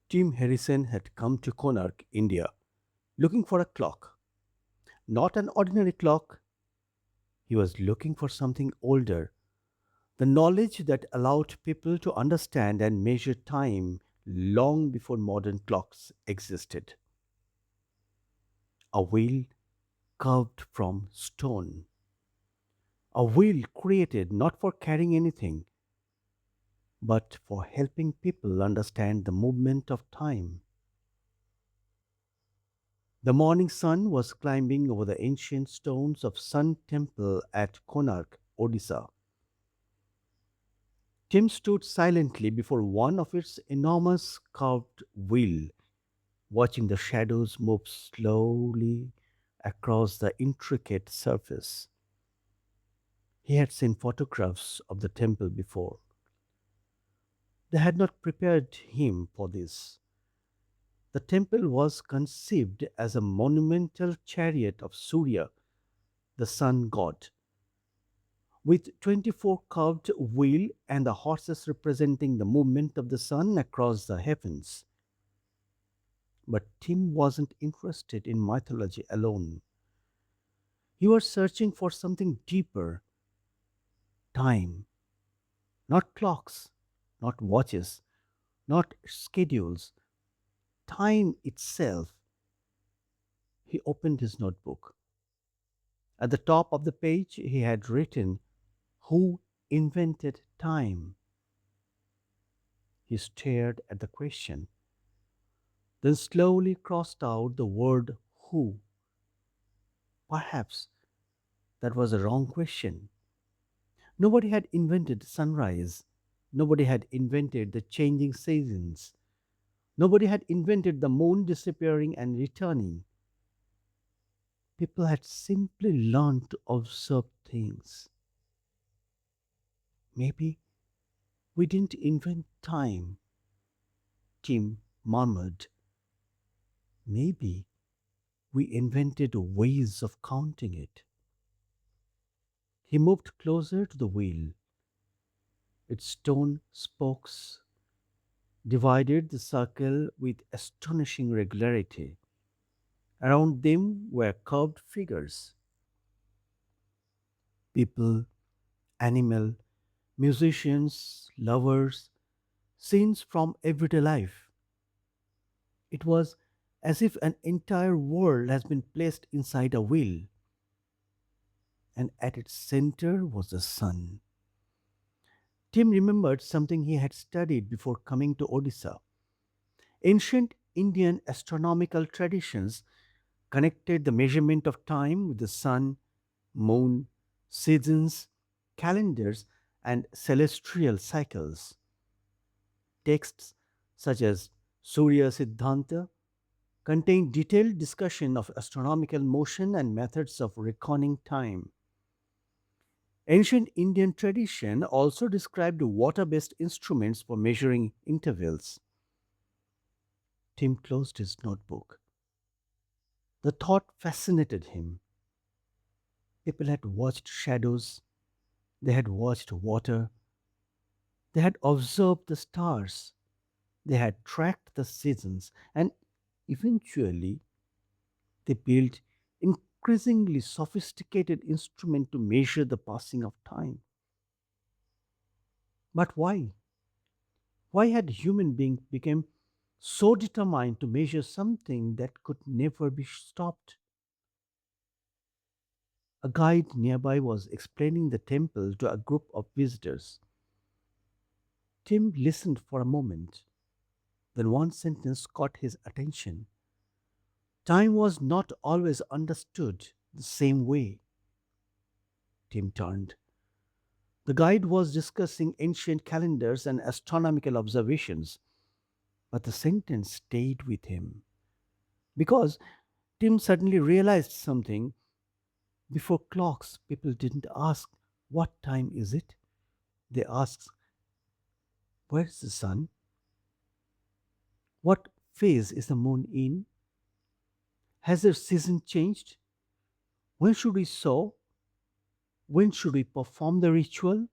Tim Harrison had come to Konark, India, looking for a clock. Not an ordinary clock, he was looking for something older, the knowledge that allowed people to understand and measure time long before modern clocks existed. A wheel carved from stone, a wheel created not for carrying anything, but for helping people understand the movement of time. The morning sun was climbing over the ancient stones of Sun Temple at Konark, Odisha. Tim stood silently before one of its enormous carved wheel, watching the shadows move slowly across the intricate surface. He had seen photographs of the temple before. They had not prepared him for this. The temple was conceived as a monumental chariot of Surya, the sun god, with 24 curved wheels and the horses representing the movement of the sun across the heavens. But Tim wasn't interested in mythology alone. He was searching for something deeper: time. Not clocks, not watches, not schedules. Time itself. He opened his notebook. At the top of the page, he had written, "Who invented time?" He stared at the question, then slowly crossed out the word who. Perhaps that was a wrong question. Nobody had invented sunrise. Nobody had invented the changing seasons. Nobody had invented the moon disappearing and returning. People had simply learned to observe things. Maybe we didn't invent time, Tim murmured. Maybe we invented ways of counting it. He moved closer to the wheel. Its stone spokes divided the circle with astonishing regularity. Around them were curved figures: people, animal, musicians, lovers, scenes from everyday life. It was as if an entire world has been placed inside a wheel, and at its center was the sun. Tim remembered something he had studied before coming to Odisha. Ancient Indian astronomical traditions connected the measurement of time with the sun, moon, seasons, calendars, and celestial cycles. Texts such as Surya Siddhanta contain detailed discussion of astronomical motion and methods of reckoning time. Ancient Indian tradition also described water based instruments for measuring intervals. Tim closed his notebook. The thought fascinated him. People had watched shadows, they had watched water, they had observed the stars, they had tracked the seasons, and eventually they built increasingly sophisticated instruments to measure the passing of time. But why? Why had human beings become so determined to measure something that could never be stopped? A guide nearby was explaining the temple to a group of visitors. Tim listened for a moment. Then one sentence caught his attention. Time was not always understood the same way. Tim turned. The guide was discussing ancient calendars and astronomical observations, but the sentence stayed with him because Tim suddenly realized something. Before clocks, people didn't ask, "What time is it?" They asked, "Where is the sun? What phase is the moon in? Has the season changed? When should we sow? When should we perform the ritual?"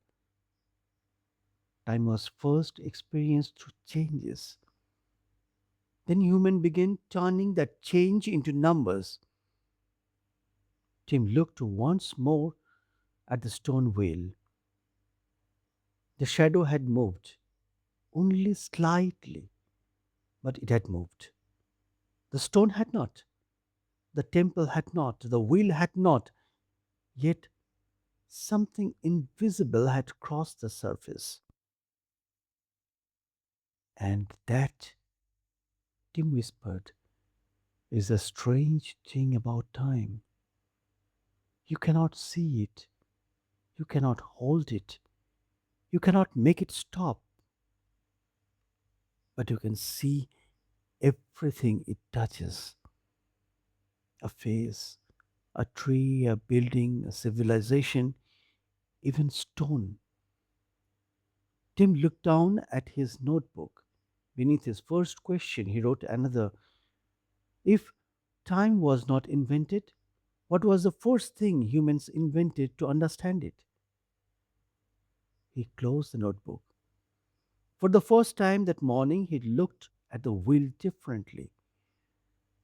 Time was first experienced through changes. Then human began turning that change into numbers. Tim looked once more at the stone wheel. The shadow had moved, only slightly, but it had moved. The stone had not, the temple had not, the wheel had not, yet something invisible had crossed the surface. And that, Tim whispered, is a strange thing about time. You cannot see it, you cannot hold it, you cannot make it stop, but you can see everything it touches: a face, a tree, a building, a civilization, even stone. Tim looked down at his notebook. Beneath his first question, he wrote another. If time was not invented, what was the first thing humans invented to understand it? He closed the notebook. For the first time that morning, he looked at the wheel differently.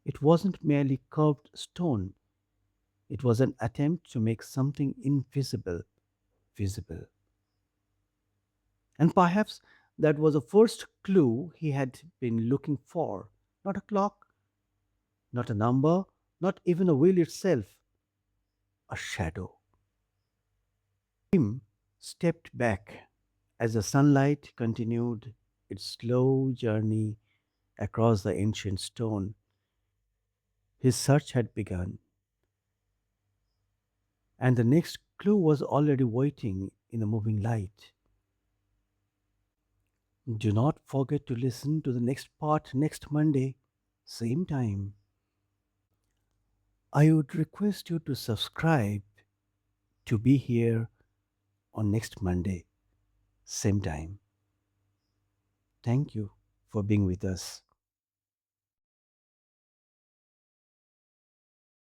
It wasn't merely curved stone, it was an attempt to make something invisible visible. And perhaps that was the first clue he had been looking for. Not a clock, not a number, not even a wheel itself, a shadow. Tim stepped back as the sunlight continued its slow journey across the ancient stone. His search had begun, and the next clue was already waiting in the moving light. Do not forget to listen to the next part next Monday, same time. I would request you to subscribe to be here on next Monday, same time. Thank you for being with us.